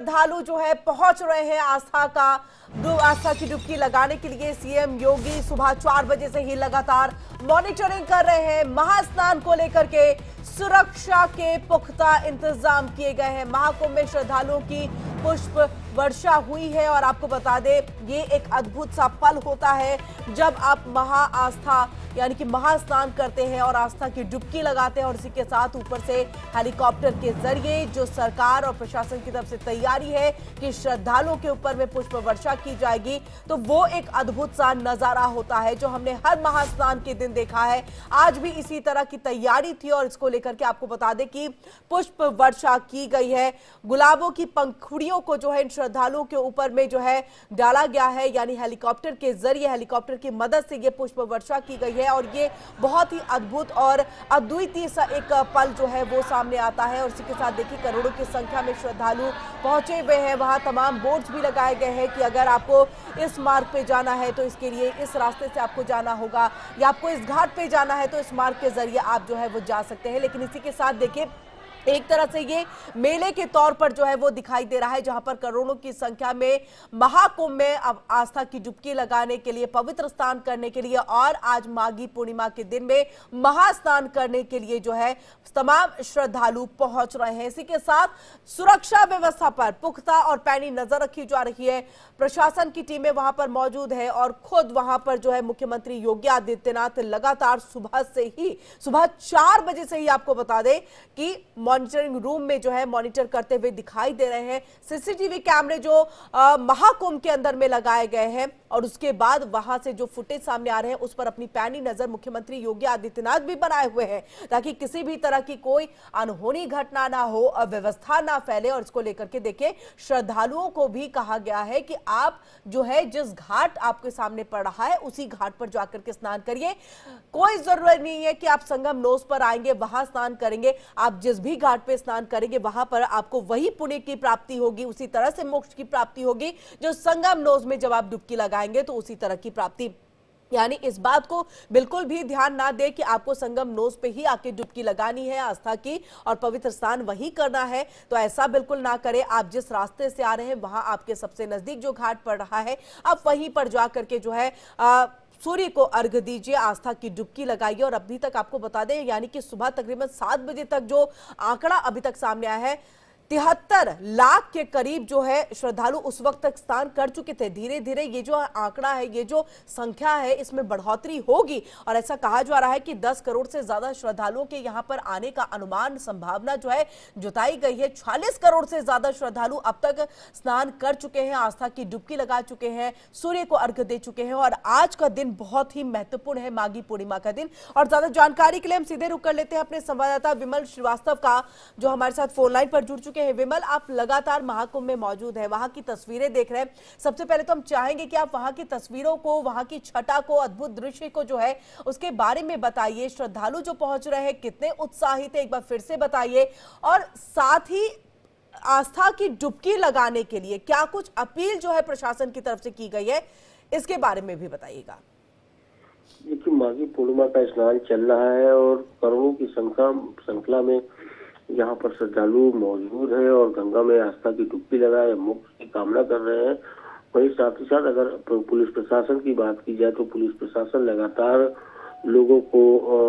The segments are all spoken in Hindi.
श्रद्धालु जो है पहुंच रहे हैं आस्था की डुबकी लगाने के लिए। सीएम योगी सुबह 4 बजे से ही लगातार मॉनिटरिंग कर रहे हैं। महास्नान को लेकर के सुरक्षा के पुख्ता इंतजाम किए गए हैं। महाकुंभ में श्रद्धालुओं की पुष्प वर्षा हुई है और आपको बता दें ये एक अद्भुत सा पल होता है जब आप महाआस्था यानी कि महास्नान करते हैं और आस्था की डुबकी लगाते हैं और इसी के साथ ऊपर से हेलीकॉप्टर के जरिए जो सरकार और प्रशासन की तरफ से तैयारी है कि श्रद्धालुओं के ऊपर में पुष्प वर्षा की जाएगी, तो वो एक अद्भुत सा नजारा होता है जो हमने हर महास्नान के दिन देखा है। आज भी इसी तरह की तैयारी थी और इसको लेकर के आपको बता दें कि पुष्प वर्षा की गई है। गुलाबों की पंखुड़ियों को जो है इन श्रद्धालुओं के ऊपर में जो है डाला गया है, यानी हेलीकॉप्टर के जरिए हेलीकॉप्टर की मदद से ये पुष्प वर्षा की गई है और ये बहुत ही अद्भुत और अद्वितीय सा एक पल जो है वो सामने आता है। और इसी के साथ देखिए करोड़ों की संख्या में श्रद्धालु पहुंचे हुए हैं। वहां तमाम बोर्ड्स भी लगाए गए हैं कि अगर आपको इस मार्ग पे जाना है तो इसके लिए इस रास्ते से आपको जाना होगा, या आपको इस घाट पे जाना है तो इस मार्ग के जरिए आप जो है वो जा सकते हैं। लेकिन इसी के साथ देखिए एक तरह से ये मेले के तौर पर जो है वो दिखाई दे रहा है, जहां पर करोड़ों की संख्या में महाकुंभ में अब आस्था की डुबकी लगाने के लिए, पवित्र स्नान करने के लिए और आज माघी पूर्णिमा के दिन में महास्नान करने के लिए जो है तमाम श्रद्धालु पहुंच रहे हैं। इसी के साथ सुरक्षा व्यवस्था पर पुख्ता और पैनी नजर रखी जा रही है। प्रशासन की टीमें वहां पर मौजूद है और खुद वहां पर जो है मुख्यमंत्री योगी आदित्यनाथ लगातार सुबह 4 बजे से ही आपको बता दें कि मॉनिटरिंग रूम में जो है मॉनिटर करते हुए दिखाई दे रहे हैं। सीसीटीवी कैमरे जो महाकुंभ के अंदर में लगाए गए हैं और उसके बाद वहां से जो फुटेज सामने आ रहे हैं उस पर अपनी पैनी नजर मुख्यमंत्री योगी आदित्यनाथ भी बनाए हुए हैं ताकि किसी भी तरह की कोई अनहोनी घटना ना हो, अव्यवस्था ना फैले। और इसको लेकर के देखिए श्रद्धालुओं को भी कहा गया है कि आप जो है जिस घाट आपके सामने पड़ रहा है उसी घाट पर जाकर के स्नान करिए। कोई जरूरत नहीं है कि आप संगम नोस पर आएंगे वहां स्नान करेंगे। आप जिस भी घाट पे स्नान करेंगे वहां पर आपको वही पुण्य की प्राप्ति होगी, उसी तरह से मोक्ष की प्राप्ति होगी जो संगम नोस में जब आप डुबकी लगाएंगे तो उसी तरह की प्राप्ति। यानी इस बात को बिल्कुल भी ध्यान ना दे कि आपको संगम नोस पे ही आके डुबकी लगानी है आस्था की और पवित्र स्नान वही करना है, तो ऐसा बिल्कुल ना करें। आप जिस रास्ते से आ रहे हैं वहां आपके सबसे नजदीक जो घाट पड़ रहा है आप वहीं पर जाकर के जो है सूर्य को अर्घ्य दीजिए, आस्था की डुबकी लगाइए। और अभी तक आपको बता दें यानी कि सुबह तकरीबन 7 बजे तक जो आंकड़ा अभी तक सामने आया है 73 लाख के करीब जो है श्रद्धालु उस वक्त तक स्नान कर चुके थे। धीरे धीरे ये जो आंकड़ा है, ये जो संख्या है, इसमें बढ़ोतरी होगी और ऐसा कहा जा रहा है कि 10 करोड़ से ज्यादा श्रद्धालुओं के यहां पर आने का अनुमान संभावना जो है जताई गई है। 46 करोड़ से ज्यादा श्रद्धालु अब तक स्नान कर चुके हैं, आस्था की डुबकी लगा चुके हैं, सूर्य को अर्घ्य दे चुके हैं और आज का दिन बहुत ही महत्वपूर्ण है, माघी पूर्णिमा का दिन। और ज्यादा जानकारी के लिए हम सीधे रुक कर लेते हैं अपने संवाददाता विमल श्रीवास्तव का, जो हमारे साथ फोन लाइन पर जुड़ चुके हैं। विमल, आप लगातार महाकुंभ में मौजूद हैं, वहां की तस्वीरें देख रहे हैं। सबसे पहले तो हम चाहेंगे कि आप वहां की तस्वीरों को, वहां की छटा को, अद्भुत दृश्य को जो है उसके बारे में बताइए। श्रद्धालु जो पहुंच रहे हैं कितने उत्साहित है एक बार फिर से बताइए, और साथ ही आस्था की डुबकी लगाने के लिए क्या कुछ अपील जो है प्रशासन की तरफ से की गई है इसके बारे में भी बताइएगा। देखिए माघी पूर्णिमा का स्नान चल रहा है और करोड़ों की श्रृंखला में यहाँ पर श्रद्धालु मौजूद है और गंगा में आस्था की डुबकी लगाए मोक्ष की कामना कर रहे हैं। वहीं साथ ही साथ अगर पुलिस प्रशासन की बात की जाए तो पुलिस प्रशासन लगातार लोगों को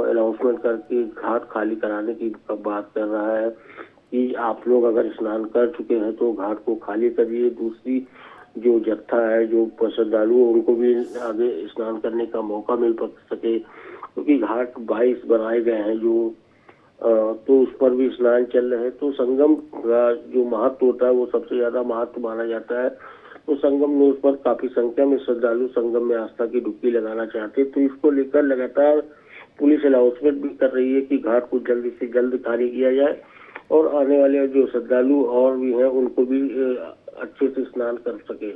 अनाउंसमेंट करके घाट खाली कराने की बात कर रहा है कि आप लोग अगर स्नान कर चुके हैं तो घाट को खाली करिए। दूसरी जो जत्था है, जो श्रद्धालु उनको भी आगे स्नान करने का मौका मिल सके, क्योंकि घाट 22 बनाए गए हैं जो तो उस पर भी स्नान चल रहे हैं। तो संगम का जो महत्व होता है वो सबसे ज्यादा महत्व माना जाता है। तो संगम में उस पर काफी संख्या में श्रद्धालु संगम में आस्था की डुबकी लगाना चाहते हैं, तो इसको लेकर लगातार पुलिस अनाउंसमेंट भी कर रही है कि घाट को जल्द से जल्द खाली किया जाए और आने वाले जो श्रद्धालु और भी हैं उनको भी अच्छे से स्नान कर सके।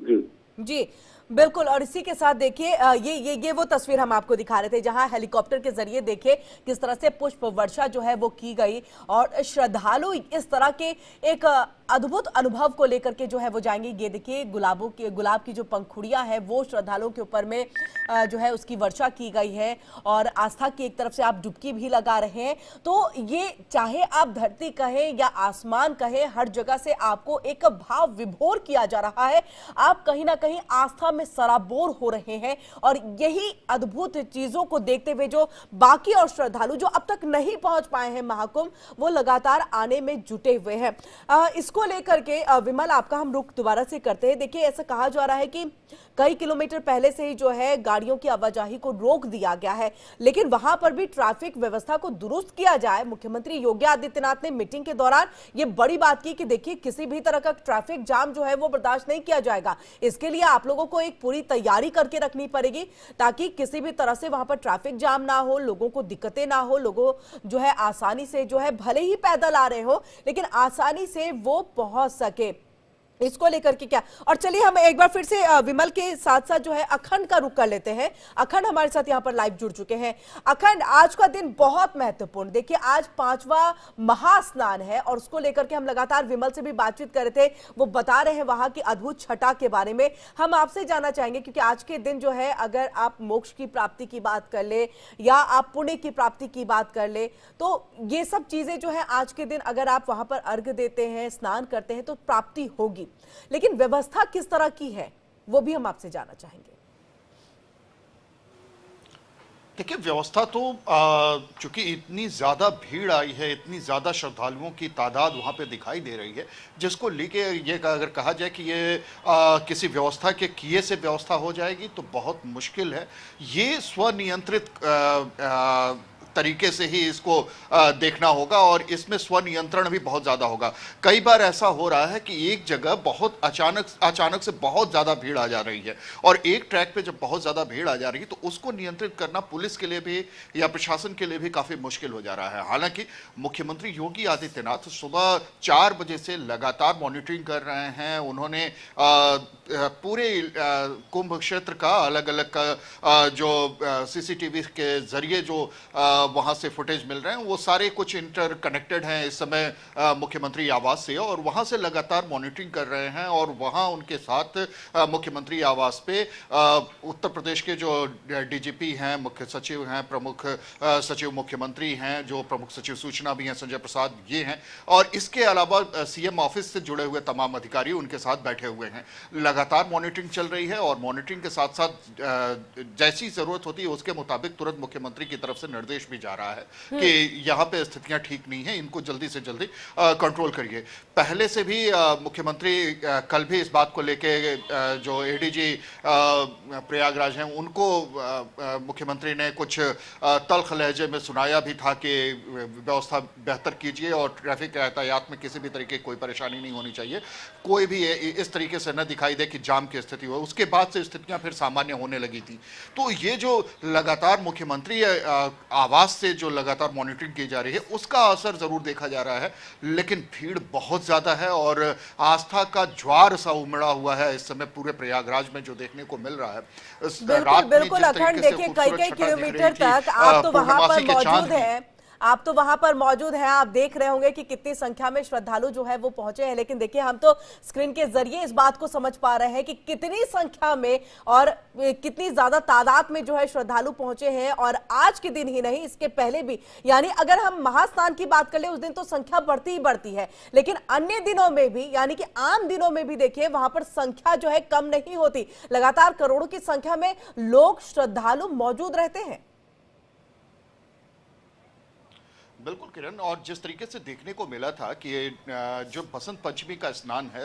जी जी बिल्कुल। और इसी के साथ देखिए ये वो तस्वीर हम आपको दिखा रहे थे जहां हेलीकॉप्टर के जरिए देखिए किस तरह से पुष्प वर्षा जो है वो की गई और श्रद्धालु इस तरह के एक अद्भुत अनुभव को लेकर के जो है वो जाएंगे। ये देखिए गुलाब की जो पंखुड़ियां है वो श्रद्धालुओं के ऊपर में जो है उसकी वर्षा की गई है और आस्था की एक तरफ से आप डुबकी भी लगा रहे हैं। तो ये चाहे आप धरती कहें या आसमान कहें, हर जगह से आपको एक भाव विभोर किया जा रहा है। आप कहीं ना कहीं आस्था में सराबोर हो रहे हैं और यही अद्भुत चीजों को देखते हुए जो बाकी और श्रद्धालु जो अब तक नहीं पहुंच पाए हैं महाकुंभ, वो लगातार आने में जुटे हुए हैं। इसको लेकर के विमल आपका हम रुख दोबारा से करते हैं। देखिए ऐसा कहा जा रहा है कि कई किलोमीटर पहले से ही जो है गाड़ियों की आवाजाही को रोक दिया गया है, लेकिन वहां पर भी ट्रैफिक व्यवस्था को दुरुस्त किया जाए। मुख्यमंत्री योगी आदित्यनाथ ने मीटिंग के दौरान ये बड़ी बात की कि देखिए किसी भी तरह का ट्रैफिक जाम जो है वो बर्दाश्त नहीं किया जाएगा। इसके लिए आप लोगों को एक पूरी तैयारी करके रखनी पड़ेगी ताकि किसी भी तरह से वहां पर ट्रैफिक जाम ना हो, लोगों को दिक्कतें ना हो, लोगों जो है आसानी से जो है भले ही पैदल आ रहे हो लेकिन आसानी से वो पहुंच सके। इसको लेकर के क्या, और चलिए हम एक बार फिर से विमल के साथ साथ जो है अखंड का रुख कर लेते हैं। अखंड हमारे साथ यहां पर लाइव जुड़ चुके हैं। अखंड, आज का दिन बहुत महत्वपूर्ण, देखिए आज 5वां महास्नान है और उसको लेकर के हम लगातार विमल से भी बातचीत कर रहे थे, वो बता रहे हैं वहां की अद्भुत छटा के बारे में। हम आपसे जानना चाहेंगे क्योंकि आज के दिन जो है अगर आप मोक्ष की प्राप्ति की बात कर ले या आप पुण्य की प्राप्ति की बात कर ले तो ये सब चीजें जो है आज के दिन अगर आप वहां पर अर्घ्य देते हैं, स्नान करते हैं तो प्राप्ति होगी, लेकिन व्यवस्था किस तरह की है वो भी हम आपसे जानना चाहेंगे। देखिए व्यवस्था तो चूंकि इतनी ज्यादा भीड़ आई है, इतनी ज्यादा श्रद्धालुओं की तादाद वहां पे दिखाई दे रही है, जिसको लेके ये अगर कहा जाए कि ये किसी व्यवस्था के किए से व्यवस्था हो जाएगी तो बहुत मुश्किल है। ये स्वनियंत्रित तरीके से ही इसको देखना होगा और इसमें स्वनियंत्रण भी बहुत ज्यादा होगा। कई बार ऐसा हो रहा है कि एक जगह बहुत अचानक से बहुत ज्यादा भीड़ आ जा रही है और एक ट्रैक पे जब बहुत ज्यादा भीड़ आ जा रही है तो उसको नियंत्रित करना पुलिस के लिए भी या प्रशासन के लिए भी काफी मुश्किल हो जा रहा है। हालांकि मुख्यमंत्री योगी आदित्यनाथ सुबह 4 बजे से लगातार मॉनिटरिंग कर रहे हैं। उन्होंने पूरे कुंभ क्षेत्र का अलग अलग जो सीसीटीवी के जरिए जो वहां से फुटेज मिल रहे हैं वो सारे कुछ इंटरकनेक्टेड हैं इस समय मुख्यमंत्री आवास से, और वहां से लगातार मॉनिटरिंग कर रहे हैं। और वहां उनके साथ मुख्यमंत्री आवास पे उत्तर प्रदेश के जो डीजीपी हैं, मुख्य सचिव हैं, प्रमुख सचिव मुख्यमंत्री हैं, जो प्रमुख सचिव सूचना भी हैं संजय प्रसाद, ये हैं, और इसके अलावा सीएम ऑफिस से जुड़े हुए तमाम अधिकारी उनके साथ बैठे हुए हैं। लगातार मॉनिटरिंग चल रही है और मॉनिटरिंग के साथ साथ जैसी जरूरत होती है उसके मुताबिक तुरंत मुख्यमंत्री की तरफ से निर्देश भी जा रहा है कि यहाँ पे स्थितियां ठीक नहीं है, इनको जल्दी से जल्दी कंट्रोल करिए। पहले से भी मुख्यमंत्री कल भी इस बात को लेके जो एडीजी प्रयागराज हैं उनको मुख्यमंत्री ने कुछ तल्ख लहजे में सुनाया भी था कि व्यवस्था बेहतर कीजिए और ट्रैफिक यातायात में किसी भी तरीके की कोई परेशानी नहीं होनी चाहिए, कोई भी इस तरीके से न दिखाई दे कि जाम की स्थिति हो। उसके बाद से स्थितियां फिर सामान्य होने लगी थी। तो ये जो लगातार मुख्यमंत्री आवास से जो लगातार मॉनिटरिंग की जा रही है उसका असर जरूर देखा जा रहा है, लेकिन भीड़ बहुत ज्यादा है और आस्था का ज्वार सा उमड़ा हुआ है इस समय पूरे प्रयागराज में जो देखने को मिल रहा है। बिल्कुल बिल्कुल अखंड, देखिए कई किलोमीटर तक आप तो वहां पर मौजूद हैं, आप तो वहां पर मौजूद हैं, आप देख रहे होंगे कि कितनी संख्या में श्रद्धालु जो है वो पहुंचे हैं। लेकिन देखिए हम तो स्क्रीन के जरिए इस बात को समझ पा रहे हैं कि कितनी संख्या में और कितनी ज्यादा तादाद में जो है श्रद्धालु पहुंचे हैं, और आज के दिन ही नहीं इसके पहले भी, यानी अगर हम महास्नान की बात कर ले उस दिन तो संख्या बढ़ती ही बढ़ती है, लेकिन अन्य दिनों में भी यानी कि आम दिनों में भी देखिए वहां पर संख्या जो है कम नहीं होती, लगातार करोड़ों की संख्या में लोग श्रद्धालु मौजूद रहते हैं। बिल्कुल किरण, और जिस तरीके से देखने को मिला था कि जो बसंत पंचमी का स्नान है,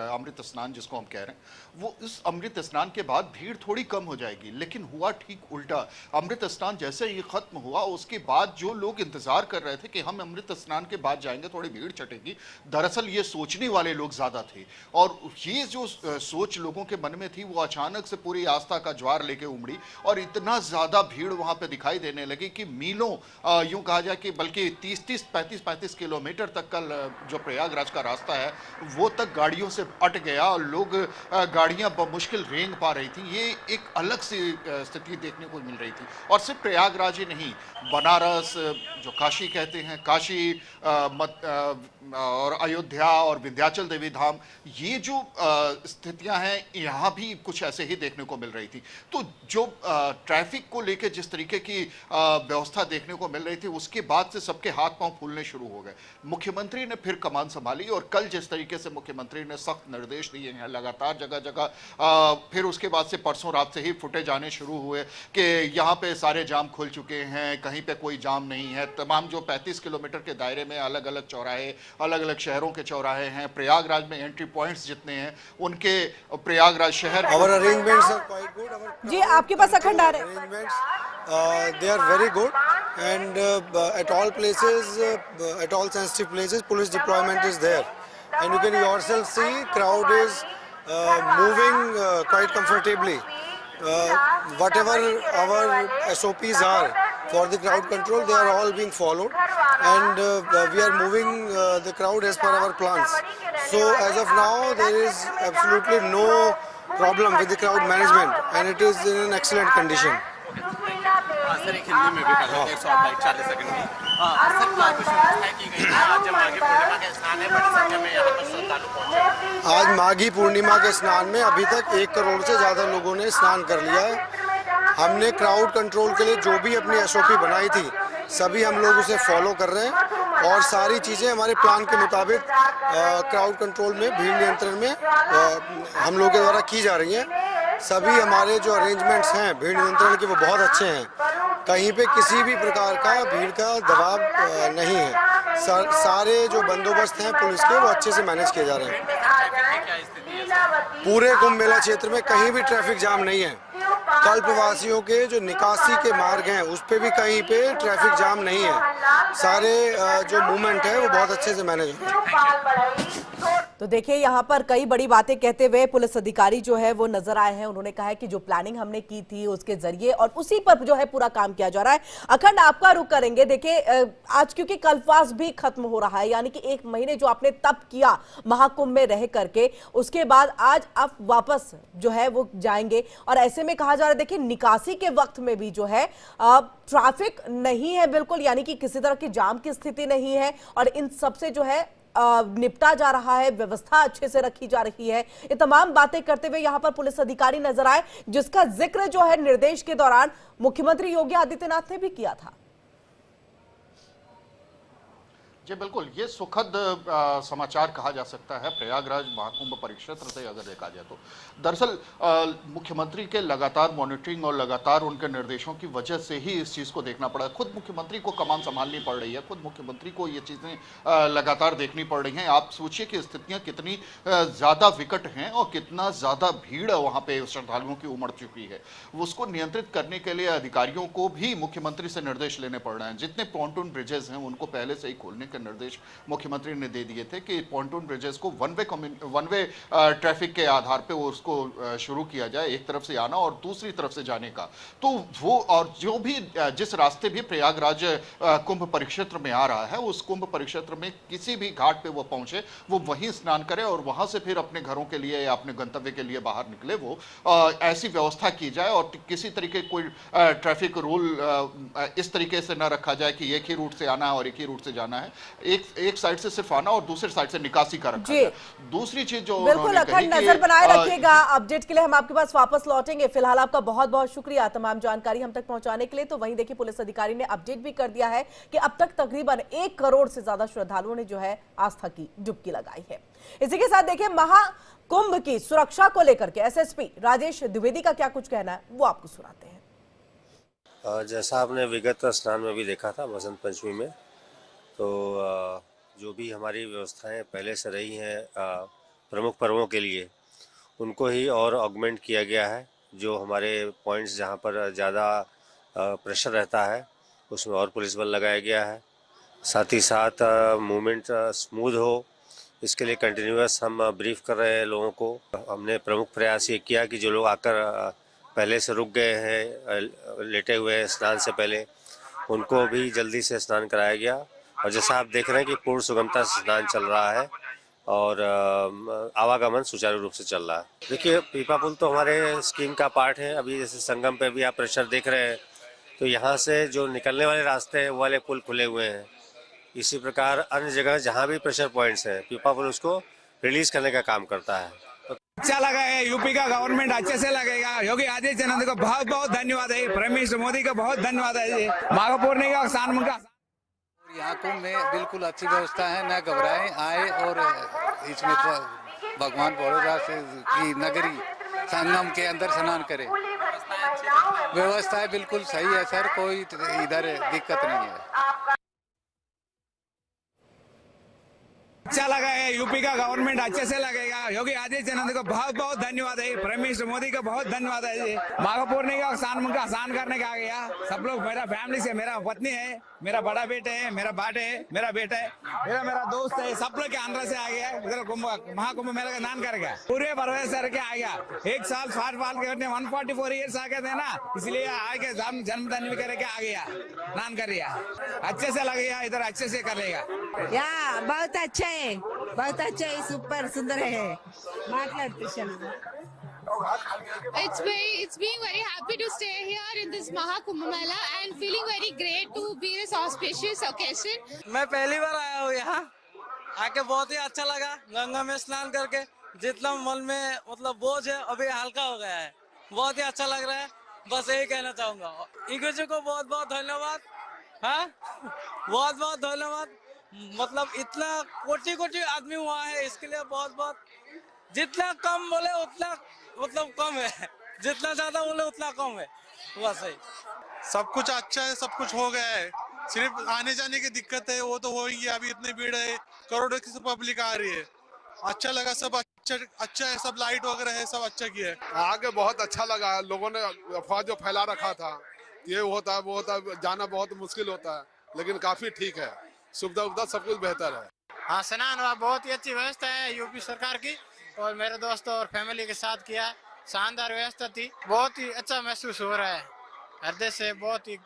अमृत स्नान जिसको हम कह रहे हैं, वो इस अमृत स्नान के बाद भीड़ थोड़ी कम हो जाएगी, लेकिन हुआ ठीक उल्टा। अमृत स्नान जैसे ही खत्म हुआ उसके बाद जो लोग इंतजार कर रहे थे कि हम अमृत स्नान के बाद जाएंगे थोड़ी भीड़ छटेगी, दरअसल ये सोचने वाले लोग ज्यादा थे और ये जो सोच लोगों के मन में थी वो अचानक से पूरी आस्था का ज्वार लेके उमड़ी और इतना ज्यादा भीड़ वहां पे दिखाई देने लगी कि मीलों यूं कहा जाए कि बल्कि 30-30, 35-35 किलोमीटर तक का जो प्रयागराज का रास्ता है वो तक गाड़ियों से अट गया और लोग गाड़ियां बमुश्किल रेंग पा रही थी। ये एक अलग सी स्थिति देखने को मिल रही थी। और सिर्फ प्रयागराज ही नहीं, बनारस जो काशी कहते हैं, काशी और अयोध्या और विंध्याचल देवी धाम, ये जो स्थितियां हैं यहाँ भी कुछ ऐसे ही देखने को मिल रही थी। तो जो ट्रैफिक को लेकर जिस तरीके की व्यवस्था देखने को मिल रही थी, उसके बाद से सबके हाथ पांव फूलने शुरू हो गए। मुख्यमंत्री ने फिर कमान संभाली और कल जिस तरीके से मुख्यमंत्री ने सख्त निर्देश दिए हैं लगातार जगह जगह, फिर उसके बाद से परसों रात से ही फुटेज आने शुरू हुए कि यहाँ पे सारे जाम खुल चुके हैं, कहीं पे कोई जाम नहीं है। तमाम जो 35 किलोमीटर के दायरे में अलग अलग चौराहे, अलग अलग शहरों के चौराहे हैं, प्रयागराज में एंट्री पॉइंट्स जितने हैं उनके प्रयागराज शहर Our arrangements are quite good. जी, आपके पास अखंड आ रहे हैं। Arrangements, they are very good, and at all places, at all sensitive places, police deployment is there, and you can yourself see crowd is moving quite comfortably. Whatever our SOPs are for the crowd control, they are all being followed, and we are moving the crowd as per our plans. So as of now, there is absolutely no problem with the crowd management, and it is in an excellent condition. Sir एक हिंदी में भी कर लेते हैं 140 सेकंड में। सर क्या कुछ व्यवस्था की गई है? आज माघी पूर्णिमा के स्नान है, बड़ी संख्या में यहाँ पर श्रद्धालु पहुँचे। आज माघी पूर्णिमा के स्नान में अभी तक 1 करोड़ से ज़्यादा लोगों ने स्नान कर लिया है। हमने क्राउड कंट्रोल के लिए जो भी अपनी SOP बनाई थी, सभी हम लोग उसे फॉलो कर रहे हैं और सारी चीज़ें हमारे प्लान के मुताबिक क्राउड कंट्रोल में, भीड़ नियंत्रण में हम लोगों के द्वारा की जा रही हैं। सभी हमारे जो अरेंजमेंट्स हैं भीड़ नियंत्रण के, वो बहुत अच्छे हैं। कहीं पे किसी भी प्रकार का भीड़ का दबाव नहीं है। सारे जो बंदोबस्त हैं पुलिस के, वो अच्छे से मैनेज किए जा रहे हैं। पूरे कुंभ मेला क्षेत्र में कहीं भी ट्रैफिक जाम नहीं है। कल्पवासियों के जो निकासी के मार्ग हैं उस पे भी कहीं पे ट्रैफिक जाम नहीं है। सारे जो मूवमेंट है वो बहुत अच्छे से मैनेज हो रहे हैं। तो देखिए, यहाँ पर कई बड़ी बातें कहते हुए पुलिस अधिकारी जो है वो नजर आए हैं। उन्होंने कहा है कि जो प्लानिंग हमने की थी उसके जरिए और उसी पर जो है पूरा काम किया जा रहा है। अखंड, आपका रुख करेंगे। देखिए, आज क्योंकि कल्पवास भी खत्म हो रहा है, यानी कि 1 महीने जो आपने तप किया महाकुंभ में रह करके, उसके बाद आज आप वापस जो है वो जाएंगे। और ऐसे में कहा जा रहा है, देखिए निकासी के वक्त में भी जो है ट्रैफिक नहीं है बिल्कुल, यानी कि किसी तरह की जाम की स्थिति नहीं है और इन सबसे जो है निपटा जा रहा है, व्यवस्था अच्छे से रखी जा रही है। ये तमाम बातें करते हुए यहां पर पुलिस अधिकारी नजर आए, जिसका जिक्र जो है निर्देश के दौरान मुख्यमंत्री योगी आदित्यनाथ ने भी किया था। जी बिल्कुल, ये सुखद समाचार कहा जा सकता है प्रयागराज महाकुंभ परिक्षेत्र से अगर देखा जाए तो। दरअसल मुख्यमंत्री के लगातार मॉनिटरिंग और लगातार उनके निर्देशों की वजह से ही इस चीज़ को देखना पड़ा। खुद मुख्यमंत्री को कमान संभालनी पड़ रही है, खुद मुख्यमंत्री को ये चीज़ें लगातार देखनी पड़ रही हैं। आप सोचिए कि स्थितियाँ कितनी ज़्यादा विकट हैं और कितना ज़्यादा भीड़ वहाँ पे श्रद्धालुओं की उमड़ चुकी है। उसको नियंत्रित करने के लिए अधिकारियों को भी मुख्यमंत्री से निर्देश लेने पड़ रहे हैं। जितने पॉन्टून ब्रिजेस हैं उनको पहले से ही खोलने के निर्देश मुख्यमंत्री ने दे दिए थे कि पॉन्टून ब्रिजेस को वन वे ट्रैफिक के आधार पे उसको शुरू किया जाए, एक तरफ से आना और दूसरी तरफ से जाने का। तो वो और जो भी जिस रास्ते भी प्रयागराज कुंभ परिक्षेत्र में आ रहा है, उस कुंभ परिक्षेत्र में किसी भी घाट पे वो पहुंचे, वो वहीं स्नान करे और वहां से फिर अपने घरों के लिए या अपने गंतव्य के लिए बाहर निकले। वो ऐसी व्यवस्था की जाए और किसी तरीके कोई ट्रैफिक रूल इस तरीके से न रखा जाए कि एक ही रूट से आना है और एक ही रूट से जाना है। एक साइड से सिर्फ आना और दूसरी साइड से निकासी का रखा जाए। दूसरी चीज जो बिल्कुल अखंड नजर बनाए रखिएगा। अपडेट के लिए हम आपके पास वापस लौटेंगे। फिलहाल आपका बहुत बहुत शुक्रिया तमाम जानकारी हम तक पहुंचाने के लिए। तो वहीं देखिए, पुलिस अधिकारी ने अपडेट भी कर दिया है कि अब तक तकरीबन 1 करोड़ से ज्यादा श्रद्धालुओं ने जो है आस्था की डुबकी लगाई है। इसी के साथ देखिए, महाकुंभ की सुरक्षा को लेकर के SSP राजेश द्विवेदी का क्या कुछ कहना है, वो आपको सुनाते हैं। जैसा आपने विगत स्नान में भी देखा था बसंत पंचमी में, तो जो भी हमारी व्यवस्थाएं पहले से रही हैं प्रमुख पर्वों के लिए, उनको ही और ऑगमेंट किया गया है। जो हमारे पॉइंट्स जहां पर ज़्यादा प्रेशर रहता है उसमें और पुलिस बल लगाया गया है। साथ ही साथ मूवमेंट स्मूथ हो, इसके लिए कंटिन्यूअस हम ब्रीफ कर रहे हैं लोगों को। हमने प्रमुख प्रयास ये किया कि जो लोग आकर पहले से रुक गए हैं, लेटे हुए हैं स्नान से पहले, उनको भी जल्दी से स्नान कराया गया। और जैसा आप देख रहे हैं कि पूर्ण सुगमता से स्नान चल रहा है और आवागमन सुचारू रूप से चल रहा है। देखिए, पीपा पुल तो हमारे स्कीम का पार्ट है। अभी जैसे संगम पे भी आप प्रेशर देख रहे हैं, तो यहाँ से जो निकलने वाले रास्ते हैं वो वाले पुल खुले हुए हैं। इसी प्रकार अन्य जगह जहाँ भी प्रेशर पॉइंट्स हैं, पीपा पुल उसको रिलीज करने का काम करता है। अच्छा लगा है, यूपी का गवर्नमेंट अच्छे से लगेगा। योगी आदित्यनाथ को बहुत बहुत धन्यवाद है, प्राइम मिनिस्टर मोदी को बहुत धन्यवाद है। माघ पूर्णिमा का स्नान का यहाँ कुंभ में बिल्कुल अच्छी व्यवस्था है, न घबराएं, आए और इसमें तो भगवान भोलेनाथ की नगरी संगम के अंदर स्नान करें। व्यवस्था बिल्कुल सही है सर, कोई इधर दिक्कत नहीं है। अच्छा लगा है, यूपी का गवर्नमेंट अच्छे से लगेगा। योगी आदित्यनाथ को बहुत बहुत धन्यवाद है, प्राइम मिनिस्टर मोदी को बहुत धन्यवाद है। माघ पूर्णिमा का स्नान करने का आ गया सब लोग। मेरा फैमिली से, मेरा पत्नी है, मेरा बड़ा बेटे है, मेरा बाटे है, मेरा बेटा है, मेरा दोस्त है, सब लोग के आंध्र से आ गया। इधर महाकुंभ मेला का स्नान करेगा, पूरे परवेश करके आ गया। एक साल 60 साल के 144 ईयर्स आ गए थे ना, इसलिए आके जन्मदिन करके आ गया, स्नान कर लिया। अच्छे से लगेगा, इधर अच्छे से करेगा। या बहुत अच्छा है, बहुत अच्छा है, सुपर सुंदर है। It's being very happy to stay here in this Mahakumbh Mela and feeling very great to be this auspicious occasion. मैं पहली बार आया हूँ यहाँ, आके बहुत ही अच्छा लगा। गंगा में स्नान करके जितना मन में मतलब बोझ है अभी हल्का हो गया है, बहुत ही अच्छा लग रहा है। बस यही कहना चाहूंगा, इनको जी को बहुत बहुत धन्यवाद। हाँ, बहुत बहुत धन्यवाद। मतलब इतना कोटि कोटि आदमी हुआ है, इसके लिए बहुत बहुत। जितना कम बोले उतना मतलब कम है, जितना ज्यादा बोले उतना कम है, बस है। सब कुछ अच्छा है, सब कुछ हो गया है, सिर्फ आने जाने की दिक्कत है, वो तो हो ही है। अभी इतनी भीड़ है, करोड़ों की पब्लिक आ रही है। अच्छा लगा, सब अच्छा है, सब लाइट वगैरह है, सब अच्छा किया है। आगे बहुत अच्छा लगा। लोगों ने अफवाह जो फैला रखा था, ये होता है वो होता है, जाना बहुत मुश्किल होता है, लेकिन काफी ठीक है, सुविधा सब कुछ बेहतर है। हाँ, स्नान हुआ, बहुत ही अच्छी व्यवस्था है यूपी सरकार की, और मेरे दोस्तों और फैमिली के साथ किया। शानदार व्यवस्था थी, बहुत ही अच्छा महसूस हो रहा है, हृदय से बहुत ही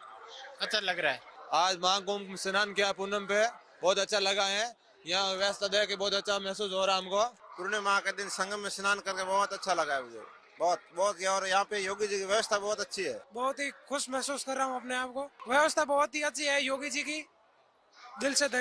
अच्छा लग रहा है। आज महाकुंभ स्नान किया पूनम पे, बहुत अच्छा लगा है। यहाँ व्यवस्था देख के बहुत अच्छा महसूस हो रहा है हमको। पूर्णिमा के दिन संगम में स्नान करके बहुत अच्छा लगा है मुझे, बहुत। और यहाँ पे योगी जी की व्यवस्था बहुत अच्छी है, बहुत ही खुश महसूस कर रहा हूँ अपने आप को। व्यवस्था बहुत ही अच्छी है योगी जी की, दिल से